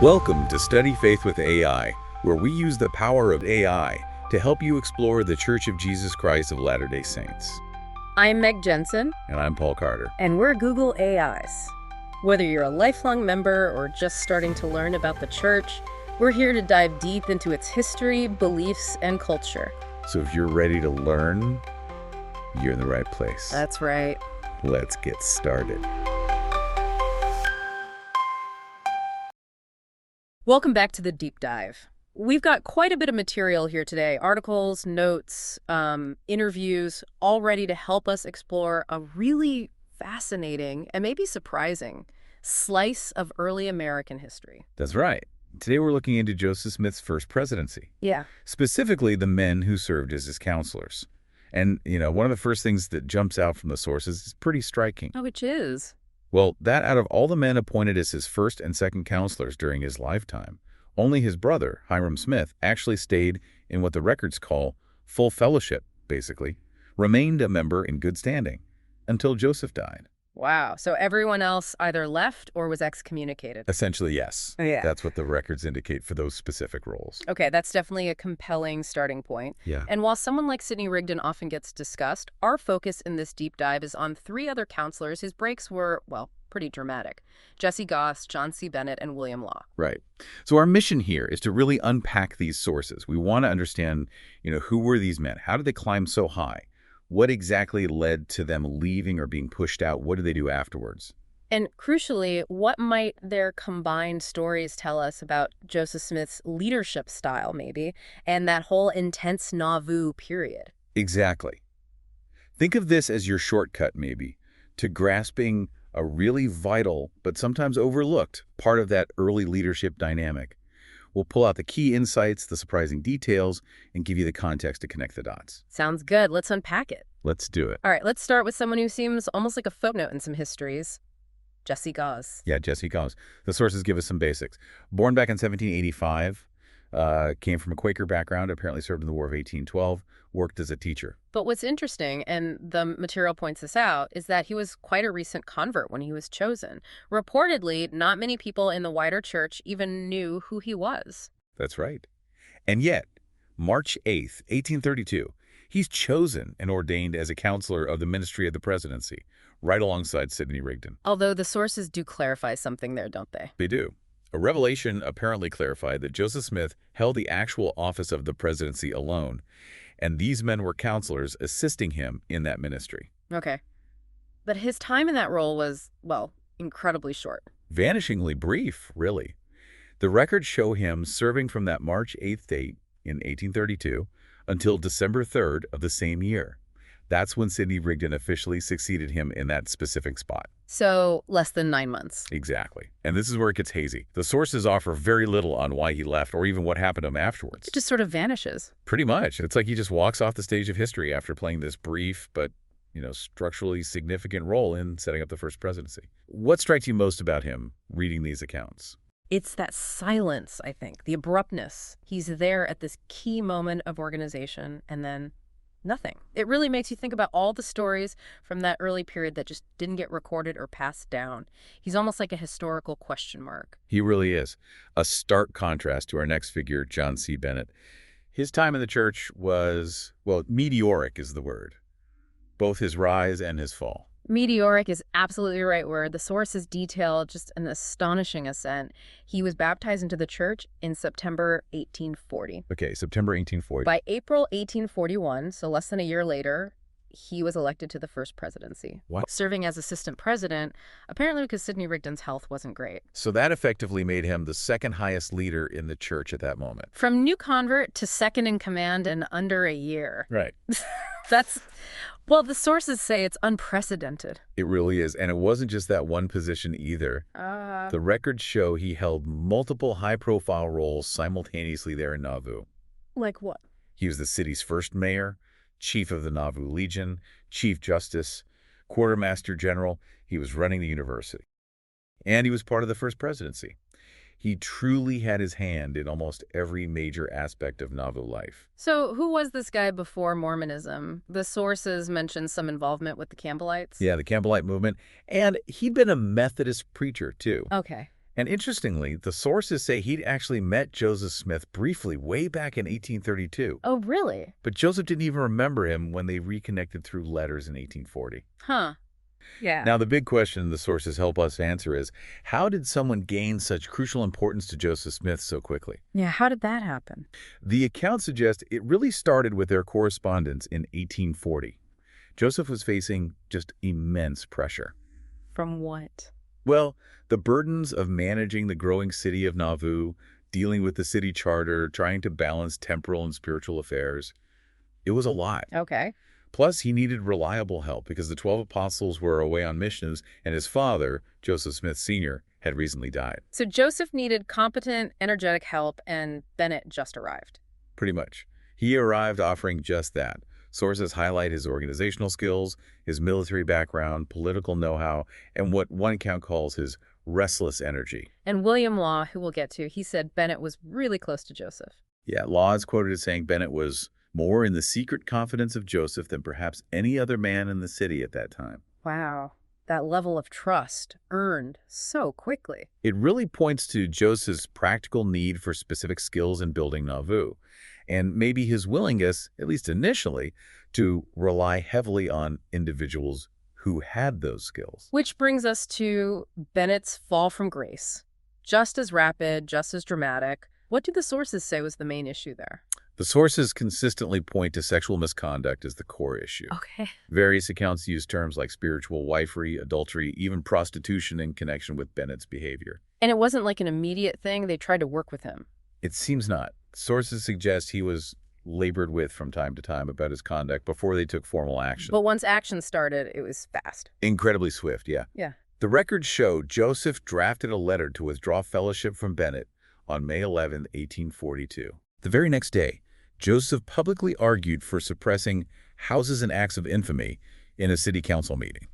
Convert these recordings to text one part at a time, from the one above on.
Welcome to Study Faith with AI, where we use the power of AI to help you explore the Church of Jesus Christ of Latter-day Saints. I'm Meg Jensen. And I'm Paul Carter. And we're Google AIs. Whether you're a lifelong member or just starting to learn about the church, we're here to dive deep into its history, beliefs, and culture. So if you're ready to learn, you're in the right place. That's right. Let's get started. Welcome back to the deep dive. We've got quite a bit of material here today. Articles, notes, interviews, all ready to help us explore a really fascinating and maybe surprising slice of early American history. That's right. Today we're looking into Joseph Smith's first presidency. Yeah. Specifically, the men who served as his counselors. And, one of the first things that jumps out from the sources is pretty striking. Oh, which is? Well, that out of all the men appointed as his first and second counselors during his lifetime, only his brother, Hyrum Smith, actually stayed in what the records call full fellowship, basically, remained a member in good standing until Joseph died. Wow. So everyone else either left or was excommunicated. Essentially, yes. Yeah. That's what the records indicate for those specific roles. Okay, that's definitely a compelling starting point. Yeah. And while someone like Sidney Rigdon often gets discussed, our focus in this deep dive is on three other counselors whose breaks were, well, pretty dramatic. Jesse Gause, John C. Bennett, and William Law. Right. So our mission here is to really unpack these sources. We want to understand, who were these men? How did they climb so high? What exactly led to them leaving or being pushed out? What did they do afterwards? And crucially, what might their combined stories tell us about Joseph Smith's leadership style, maybe, and that whole intense Nauvoo period? Exactly. Think of this as your shortcut, maybe, to grasping a really vital, but sometimes overlooked, part of that early leadership dynamic. We'll pull out the key insights, the surprising details, and give you the context to connect the dots. Sounds good. Let's unpack it. Let's do it. All right, let's start with someone who seems almost like a footnote in some histories. Jesse Gause. Yeah, Jesse Gause. The sources give us some basics. Born back in 1785, came from a Quaker background, apparently served in the War of 1812, worked as a teacher. But what's interesting, and the material points this out, is that he was quite a recent convert when he was chosen. Reportedly, not many people in the wider church even knew who he was. That's right. And yet, March 8th, 1832, he's chosen and ordained as a counselor of the ministry of the presidency, right alongside Sidney Rigdon. Although the sources do clarify something there, don't they? They do. A revelation apparently clarified that Joseph Smith held the actual office of the presidency alone, and these men were counselors assisting him in that ministry. Okay. But his time in that role was, well, incredibly short. Vanishingly brief, really. The records show him serving from that March 8th date in 1832 until December 3rd of the same year. That's when Sidney Rigdon officially succeeded him in that specific spot. So, less than 9 months. Exactly. And this is where it gets hazy. The sources offer very little on why he left or even what happened to him afterwards. It just sort of vanishes. Pretty much. It's like he just walks off the stage of history after playing this brief but, structurally significant role in setting up the first presidency. What strikes you most about him reading these accounts? It's that silence, I think, the abruptness. He's there at this key moment of organization, and then nothing. It really makes you think about all the stories from that early period that just didn't get recorded or passed down. He's almost like a historical question mark. He really is. A stark contrast to our next figure, John C. Bennett. His time in the church was, well, meteoric is the word. Both his rise and his fall. Meteoric is absolutely the right word. The sources detail just an astonishing ascent. He was baptized into the church in September 1840. Okay, September 1840. By April 1841, so less than a year later, he was elected to the first presidency. What? Serving as assistant president, apparently because Sidney Rigdon's health wasn't great. So that effectively made him the second highest leader in the church at that moment. From new convert to second in command in under a year. Right. Well, the sources say it's unprecedented. It really is. And it wasn't just that one position either. The records show he held multiple high-profile roles simultaneously there in Nauvoo. Like what? He was the city's first mayor, chief of the Nauvoo Legion, chief justice, quartermaster general. He was running the university. And he was part of the first presidency. He truly had his hand in almost every major aspect of Nauvoo life. So who was this guy before Mormonism? The sources mention some involvement with the Campbellites. Yeah, the Campbellite movement. And he'd been a Methodist preacher, too. Okay. And interestingly, the sources say he'd actually met Joseph Smith briefly way back in 1832. Oh, really? But Joseph didn't even remember him when they reconnected through letters in 1840. Huh. Yeah. Now, the big question the sources help us answer is, how did someone gain such crucial importance to Joseph Smith so quickly? Yeah, how did that happen? The accounts suggest it really started with their correspondence in 1840. Joseph was facing just immense pressure. From what? Well, the burdens of managing the growing city of Nauvoo, dealing with the city charter, trying to balance temporal and spiritual affairs, it was a lot. Okay. Plus, he needed reliable help because the 12 apostles were away on missions, and his father, Joseph Smith Sr., had recently died. So Joseph needed competent, energetic help, and Bennett just arrived. Pretty much. He arrived offering just that. Sources highlight his organizational skills, his military background, political know-how, and what one account calls his restless energy. And William Law, who we'll get to, he said Bennett was really close to Joseph. Yeah, Law is quoted as saying Bennett was more in the secret confidence of Joseph than perhaps any other man in the city at that time. Wow. That level of trust earned so quickly. It really points to Joseph's practical need for specific skills in building Nauvoo, and maybe his willingness, at least initially, to rely heavily on individuals who had those skills. Which brings us to Bennett's fall from grace. Just as rapid, just as dramatic. What do the sources say was the main issue there? The sources consistently point to sexual misconduct as the core issue. Okay. Various accounts use terms like spiritual wifery, adultery, even prostitution in connection with Bennett's behavior. And it wasn't like an immediate thing. They tried to work with him. It seems not. Sources suggest he was labored with from time to time about his conduct before they took formal action. But once action started, it was fast. Incredibly swift, yeah. Yeah. The records show Joseph drafted a letter to withdraw fellowship from Bennett on May 11, 1842. The very next day, Joseph publicly argued for suppressing houses and acts of infamy in a city council meeting.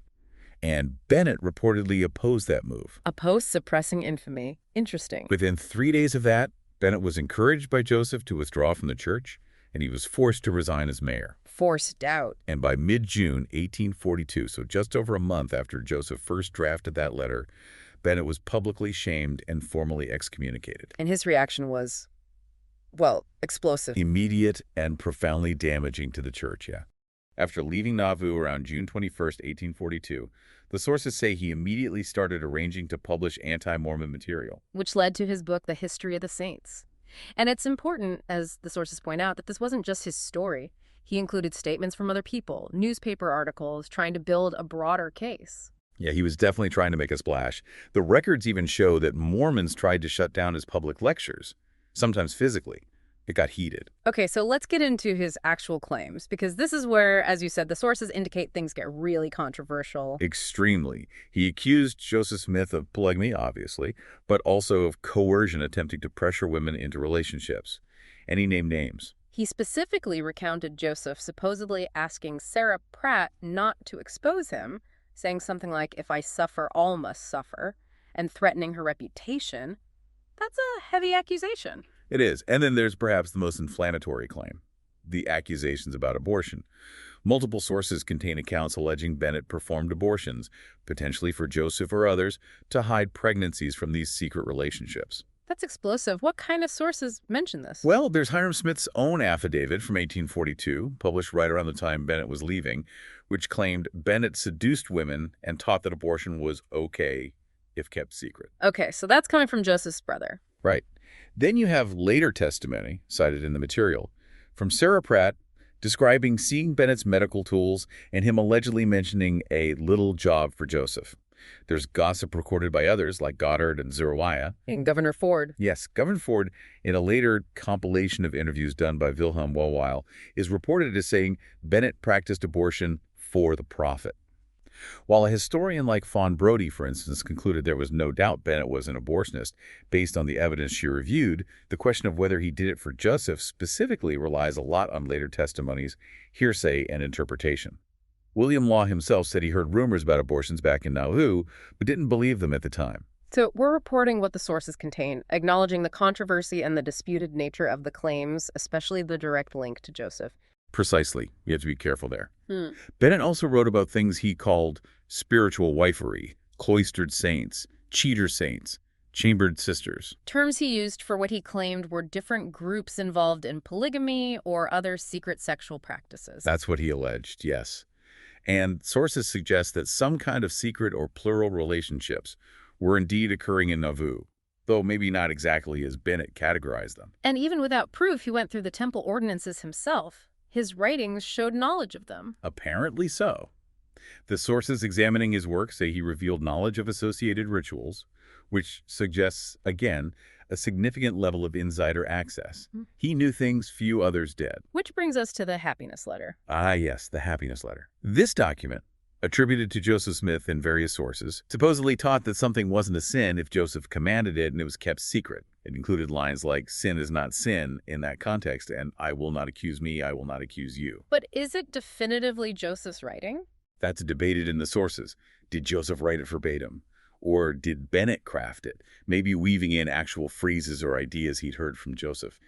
And Bennett reportedly opposed that move. Opposed suppressing infamy. Interesting. Within 3 days of that, Bennett was encouraged by Joseph to withdraw from the church, and he was forced to resign as mayor. Forced out. And by mid-June 1842, so just over a month after Joseph first drafted that letter, Bennett was publicly shamed and formally excommunicated. And his reaction was, well, explosive. Immediate and profoundly damaging to the church, yeah. After leaving Nauvoo around June 21st, 1842, the sources say he immediately started arranging to publish anti-Mormon material. Which led to his book, The History of the Saints. And it's important, as the sources point out, that this wasn't just his story. He included statements from other people, newspaper articles, trying to build a broader case. Yeah, he was definitely trying to make a splash. The records even show that Mormons tried to shut down his public lectures, sometimes physically. It got heated. Okay, so let's get into his actual claims, because this is where, as you said, the sources indicate things get really controversial. Extremely. He accused Joseph Smith of polygamy, obviously, but also of coercion, attempting to pressure women into relationships. And he named names. He specifically recounted Joseph supposedly asking Sarah Pratt not to expose him, saying something like, "If I suffer, all must suffer," and threatening her reputation. That's a heavy accusation. It is. And then there's perhaps the most inflammatory claim, the accusations about abortion. Multiple sources contain accounts alleging Bennett performed abortions, potentially for Joseph or others, to hide pregnancies from these secret relationships. That's explosive. What kind of sources mention this? Well, there's Hyrum Smith's own affidavit from 1842, published right around the time Bennett was leaving, which claimed Bennett seduced women and taught that abortion was okay if kept secret. Okay, so that's coming from Joseph's brother. Right. Then you have later testimony, cited in the material, from Sarah Pratt, describing seeing Bennett's medical tools and him allegedly mentioning a little job for Joseph. There's gossip recorded by others like Goddard and Zeruiah. And Governor Ford. Yes, Governor Ford, in a later compilation of interviews done by Wilhelm Wellweil, is reported as saying Bennett practiced abortion for the profit. While a historian like Fawn Brodie, for instance, concluded there was no doubt Bennett was an abortionist based on the evidence she reviewed, the question of whether he did it for Joseph specifically relies a lot on later testimonies, hearsay, and interpretation. William Law himself said he heard rumors about abortions back in Nauvoo, but didn't believe them at the time. So we're reporting what the sources contain, acknowledging the controversy and the disputed nature of the claims, especially the direct link to Joseph. Precisely. You have to be careful there. Bennett also wrote about things he called spiritual wifery, cloistered saints, cheater saints, chambered sisters. Terms he used for what he claimed were different groups involved in polygamy or other secret sexual practices. That's what he alleged, yes. And sources suggest that some kind of secret or plural relationships were indeed occurring in Nauvoo, though maybe not exactly as Bennett categorized them. And even without proof, he went through the temple ordinances himself. His writings showed knowledge of them. Apparently so. The sources examining his work say he revealed knowledge of associated rituals, which suggests, again, a significant level of insider access. He knew things few others did. Which brings us to the happiness letter. Ah, yes, the happiness letter. This document, attributed to Joseph Smith in various sources, supposedly taught that something wasn't a sin if Joseph commanded it and it was kept secret. It included lines like, sin is not sin in that context, and I will not accuse me, I will not accuse you. But is it definitively Joseph's writing? That's debated in the sources. Did Joseph write it verbatim? Or did Bennett craft it, maybe weaving in actual phrases or ideas he'd heard from Joseph?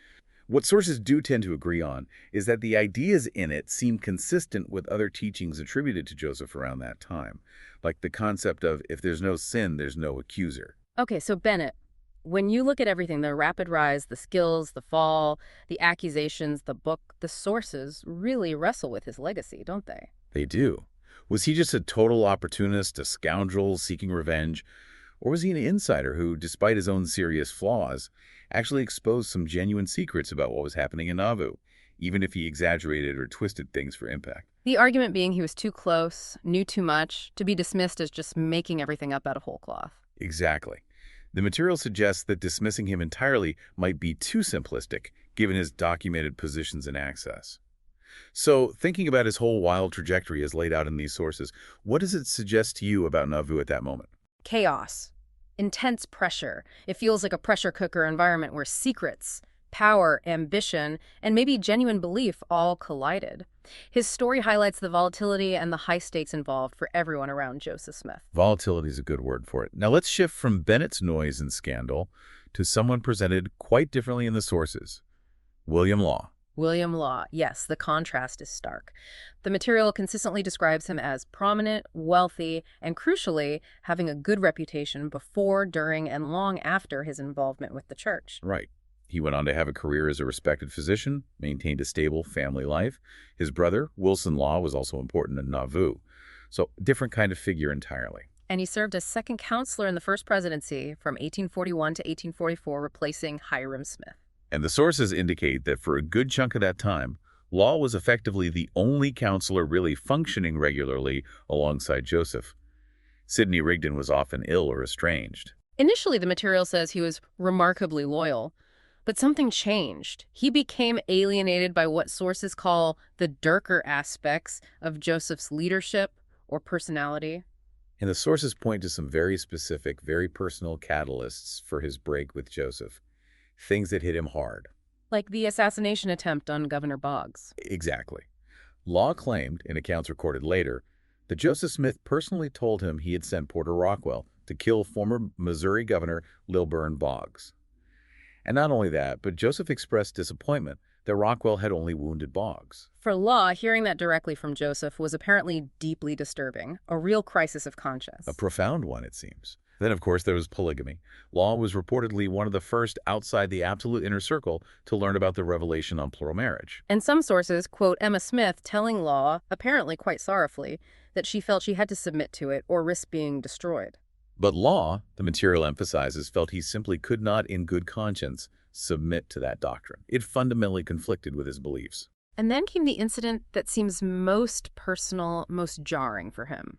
What sources do tend to agree on is that the ideas in it seem consistent with other teachings attributed to Joseph around that time, like the concept of if there's no sin, there's no accuser. Okay, so Bennett, when you look at everything, the rapid rise, the skills, the fall, the accusations, the book, the sources really wrestle with his legacy, don't they? They do. Was he just a total opportunist, a scoundrel seeking revenge? Or was he an insider who, despite his own serious flaws, actually exposed some genuine secrets about what was happening in Nauvoo, even if he exaggerated or twisted things for impact? The argument being he was too close, knew too much, to be dismissed as just making everything up out of whole cloth. Exactly. The material suggests that dismissing him entirely might be too simplistic, given his documented positions and access. So, thinking about his whole wild trajectory as laid out in these sources, what does it suggest to you about Nauvoo at that moment? Chaos. Intense pressure. It feels like a pressure cooker environment where secrets, power, ambition, and maybe genuine belief all collided. His story highlights the volatility and the high stakes involved for everyone around Joseph Smith. Volatility is a good word for it. Now let's shift from Bennett's noise and scandal to someone presented quite differently in the sources, William Law. William Law, yes, the contrast is stark. The material consistently describes him as prominent, wealthy, and crucially, having a good reputation before, during, and long after his involvement with the church. Right. He went on to have a career as a respected physician, maintained a stable family life. His brother, Wilson Law, was also important in Nauvoo. So, different kind of figure entirely. And he served as second counselor in the First Presidency from 1841 to 1844, replacing Hyrum Smith. And the sources indicate that for a good chunk of that time, Law was effectively the only counselor really functioning regularly alongside Joseph. Sidney Rigdon was often ill or estranged. Initially, the material says he was remarkably loyal, but something changed. He became alienated by what sources call the darker aspects of Joseph's leadership or personality. And the sources point to some very specific, very personal catalysts for his break with Joseph. Things that hit him hard. Like the assassination attempt on Governor Boggs. Exactly. Law claimed, in accounts recorded later, that Joseph Smith personally told him he had sent Porter Rockwell to kill former Missouri Governor Lilburn Boggs. And not only that, but Joseph expressed disappointment that Rockwell had only wounded Boggs. For Law, hearing that directly from Joseph was apparently deeply disturbing, a real crisis of conscience. A profound one, it seems. Then, of course, there was polygamy. Law was reportedly one of the first outside the absolute inner circle to learn about the revelation on plural marriage. And some sources quote Emma Smith telling Law, apparently quite sorrowfully, that she felt she had to submit to it or risk being destroyed. But Law, the material emphasizes, felt he simply could not in good conscience submit to that doctrine. It fundamentally conflicted with his beliefs. And then came the incident that seems most personal, most jarring for him.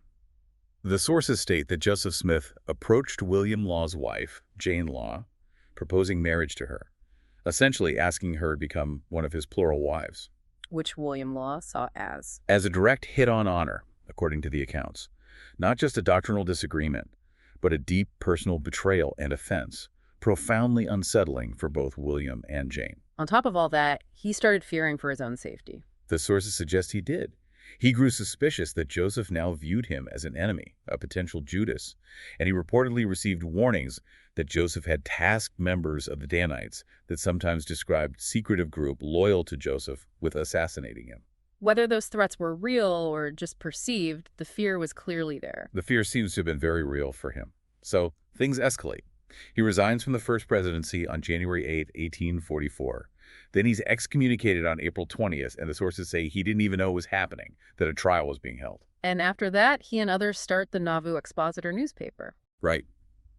The sources state that Joseph Smith approached William Law's wife, Jane Law, proposing marriage to her, essentially asking her to become one of his plural wives. Which William Law saw as a direct hit on honor, according to the accounts. Not just a doctrinal disagreement, but a deep personal betrayal and offense, profoundly unsettling for both William and Jane. On top of all that, he started fearing for his own safety. The sources suggest he did. He grew suspicious that Joseph now viewed him as an enemy, a potential Judas, and he reportedly received warnings that Joseph had tasked members of the Danites that sometimes described secretive group loyal to Joseph with assassinating him. Whether those threats were real or just perceived, the fear was clearly there. The fear seems to have been very real for him. So things escalate. He resigns from the First Presidency on January 8, 1844. Then he's excommunicated on April 20th, and the sources say he didn't even know it was happening, that a trial was being held. And after that, he and others start the Nauvoo Expositor newspaper. Right.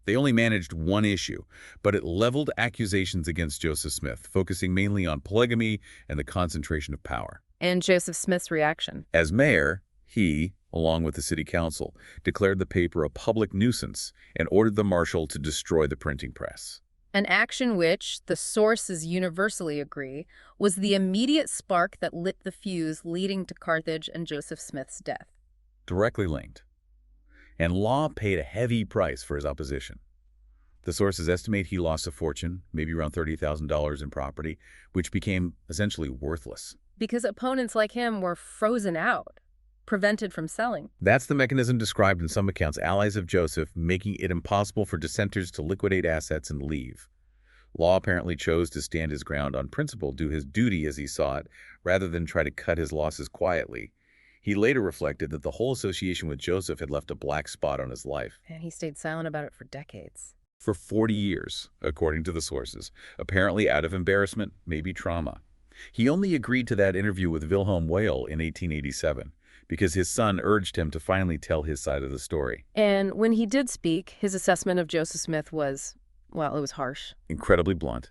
They only managed one issue, but it leveled accusations against Joseph Smith, focusing mainly on polygamy and the concentration of power. And Joseph Smith's reaction. As mayor, he, along with the city council, declared the paper a public nuisance and ordered the marshal to destroy the printing press. An action which, the sources universally agree, was the immediate spark that lit the fuse leading to Carthage and Joseph Smith's death. Directly linked. And Law paid a heavy price for his opposition. The sources estimate he lost a fortune, maybe around $30,000 in property, which became essentially worthless. Because opponents like him were frozen out, prevented from selling. That's the mechanism described in some accounts, allies of Joseph, making it impossible for dissenters to liquidate assets and leave. Law apparently chose to stand his ground on principle, do his duty as he saw it, rather than try to cut his losses quietly. He later reflected that the whole association with Joseph had left a black spot on his life. And he stayed silent about it for decades. For 40 years, according to the sources, apparently out of embarrassment, maybe trauma. He only agreed to that interview with Wilhelm Weyl in 1887 because his son urged him to finally tell his side of the story. And when he did speak, his assessment of Joseph Smith was, well, it was harsh. Incredibly blunt.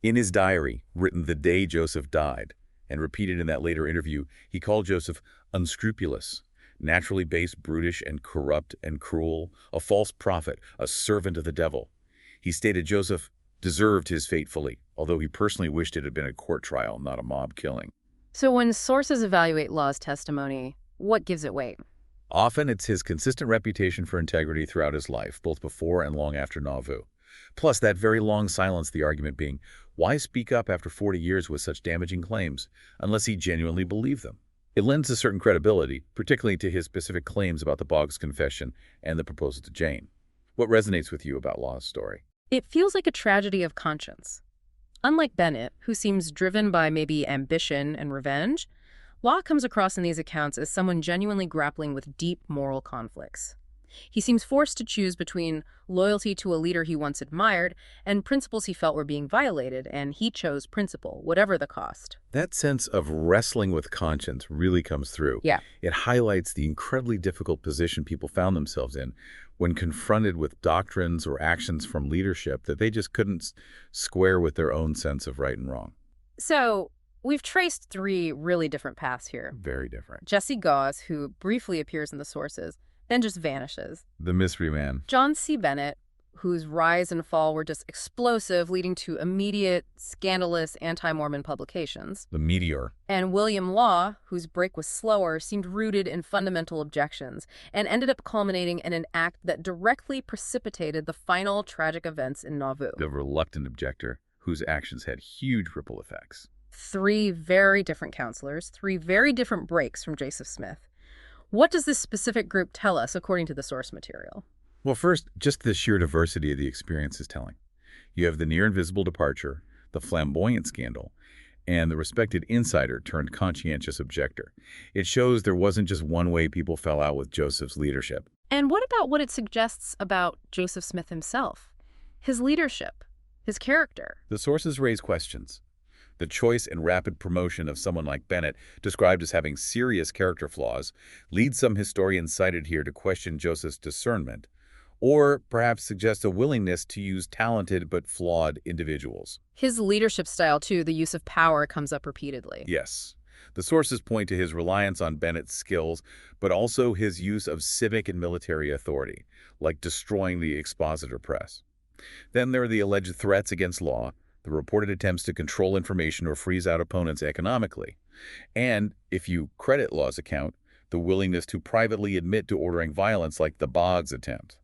In his diary, written the day Joseph died, and repeated in that later interview, he called Joseph unscrupulous, naturally base, brutish, and corrupt and cruel, a false prophet, a servant of the devil. He stated Joseph deserved his fate fully, although he personally wished it had been a court trial, not a mob killing. So when sources evaluate Law's testimony, what gives it weight? Often it's his consistent reputation for integrity throughout his life, both before and long after Nauvoo. Plus that very long silence, the argument being, why speak up after 40 years with such damaging claims, unless he genuinely believed them? It lends a certain credibility, particularly to his specific claims about the Boggs confession and the proposal to Jane. What resonates with you about Law's story? It feels like a tragedy of conscience. Unlike Bennett, who seems driven by maybe ambition and revenge, Law comes across in these accounts as someone genuinely grappling with deep moral conflicts. He seems forced to choose between loyalty to a leader he once admired and principles he felt were being violated, and he chose principle, whatever the cost. That sense of wrestling with conscience really comes through. Yeah. It highlights the incredibly difficult position people found themselves in when confronted with doctrines or actions from leadership that they just couldn't square with their own sense of right and wrong. So, we've traced three really different paths here. Very different. Jesse Gause, who briefly appears in the sources, then just vanishes. The mystery man. John C. Bennett, whose rise and fall were just explosive, leading to immediate, scandalous anti-Mormon publications. The meteor. And William Law, whose break was slower, seemed rooted in fundamental objections, and ended up culminating in an act that directly precipitated the final tragic events in Nauvoo. The reluctant objector, whose actions had huge ripple effects. Three very different counselors, three very different breaks from Joseph Smith. What does this specific group tell us according to the source material? Well, first, just the sheer diversity of the experience is telling. You have the near-invisible departure, the flamboyant scandal, and the respected insider turned conscientious objector. It shows there wasn't just one way people fell out with Joseph's leadership. And what about what it suggests about Joseph Smith himself? His leadership, his character? The sources raise questions. The choice and rapid promotion of someone like Bennett, described as having serious character flaws, leads some historians cited here to question Joseph's discernment, or perhaps suggest a willingness to use talented but flawed individuals. His leadership style, too, the use of power, comes up repeatedly. Yes. The sources point to his reliance on Bennett's skills, but also his use of civic and military authority, like destroying the expositor press. Then there are the alleged threats against Law, the reported attempts to control information or freeze out opponents economically, and, if you credit Law's account, the willingness to privately admit to ordering violence like the Boggs attempt.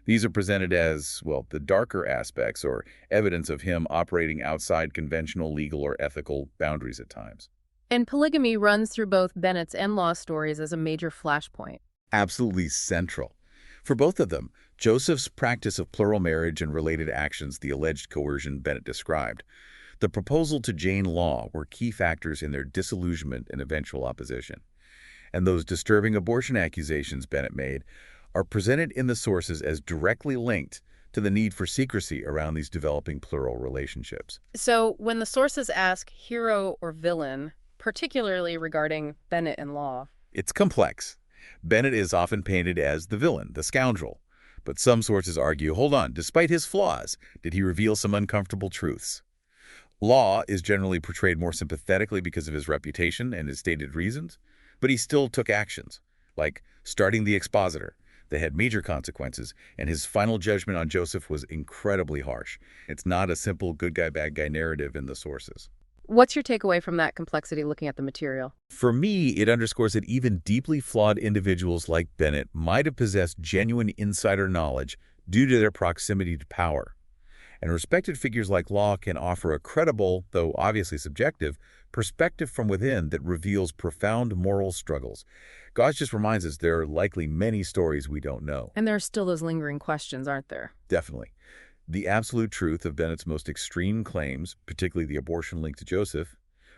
These are presented as, well, the darker aspects or evidence of him operating outside conventional legal or ethical boundaries at times. And polygamy runs through both Bennett's and Law's stories as a major flashpoint. Absolutely central. For both of them, Joseph's practice of plural marriage and related actions, the alleged coercion Bennett described, the proposal to Jane Law were key factors in their disillusionment and eventual opposition. And those disturbing abortion accusations Bennett made are presented in the sources as directly linked to the need for secrecy around these developing plural relationships. So when the sources ask hero or villain, particularly regarding Bennett and Law, It's complex. Bennett is often painted as the villain, the scoundrel. But some sources argue, hold on, despite his flaws, did he reveal some uncomfortable truths? Law is generally portrayed more sympathetically because of his reputation and his stated reasons, but he still took actions, like starting the expositor, that had major consequences, and his final judgment on Joseph was incredibly harsh. It's not a simple good guy, bad guy narrative in the sources. what's your takeaway from that complexity looking at the material? For me, it underscores that even deeply flawed individuals like Bennett might have possessed genuine insider knowledge due to their proximity to power. And respected figures like Law can offer a credible, though obviously subjective, perspective from within that reveals profound moral struggles. Gause just reminds us there are likely many stories we don't know. And there are still those lingering questions, aren't there? Definitely. The absolute truth of Bennett's most extreme claims, particularly the abortion link to Joseph,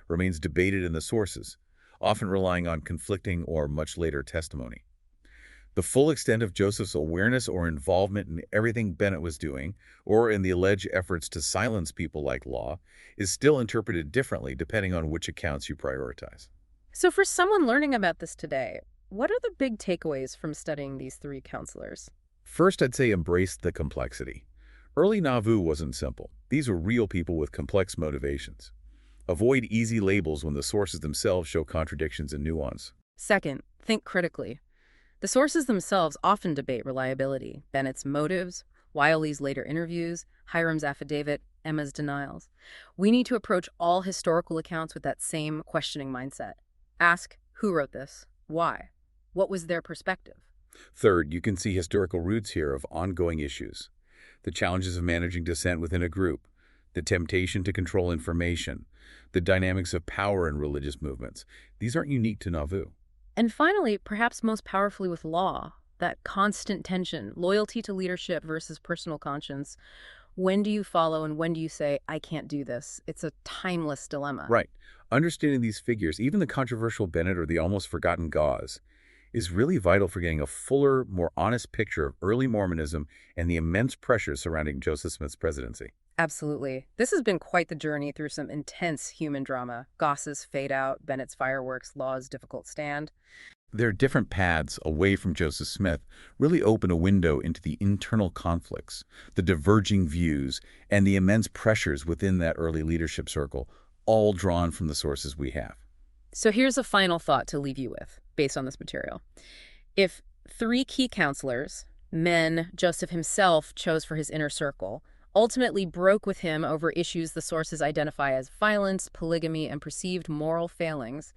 remains debated in the sources, often relying on conflicting or much later testimony. The full extent of Joseph's awareness or involvement in everything Bennett was doing, or in the alleged efforts to silence people like Law, is still interpreted differently depending on which accounts you prioritize. So for someone learning about this today, what are the big takeaways from studying these three counselors? First, I'd say embrace the complexity. Early Nauvoo wasn't simple. These were real people with complex motivations. Avoid easy labels when the sources themselves show contradictions and nuance. Second, think critically. The sources themselves often debate reliability, Bennett's motives, Wiley's later interviews, Hyrum's affidavit, Emma's denials. We need to approach all historical accounts with that same questioning mindset. Ask, who wrote this? Why? What was their perspective? Third, you can see historical roots here of ongoing issues. The challenges of managing dissent within a group, the temptation to control information, the dynamics of power in religious movements. These aren't unique to Nauvoo. And finally, perhaps most powerfully with Law, that constant tension, loyalty to leadership versus personal conscience. When do you follow and when do you say, I can't do this? It's a timeless dilemma. Right. Understanding these figures, even the controversial Bennett or the almost forgotten Gause, is really vital for getting a fuller, more honest picture of early Mormonism and the immense pressure surrounding Joseph Smith's presidency. Absolutely. This has been quite the journey through some intense human drama. Gause's fade out, Bennett's fireworks, Law's difficult stand. Their different paths away from Joseph Smith really open a window into the internal conflicts, the diverging views, and the immense pressures within that early leadership circle, all drawn from the sources we have. So here's a final thought to leave you with, based on this material. If three key counselors, men Joseph himself chose for his inner circle, ultimately broke with him over issues the sources identify as violence, polygamy, and perceived moral failings,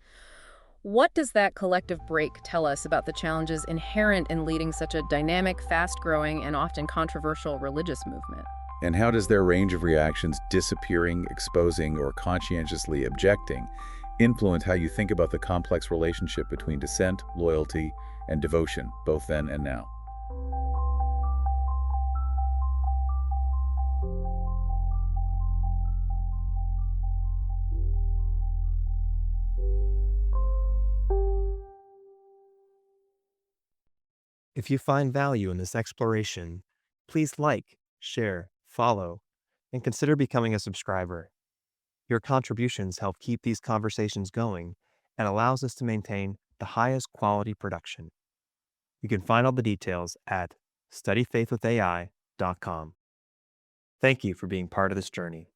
what does that collective break tell us about the challenges inherent in leading such a dynamic, fast-growing, and often controversial religious movement? And how does their range of reactions, disappearing, exposing, or conscientiously objecting, influence how you think about the complex relationship between dissent, loyalty, and devotion, both then and now? If you find value in this exploration, please like, share, follow, and consider becoming a subscriber. Your contributions help keep these conversations going and allows us to maintain the highest quality production. You can find all the details at studyfaithwithai.com. Thank you for being part of this journey.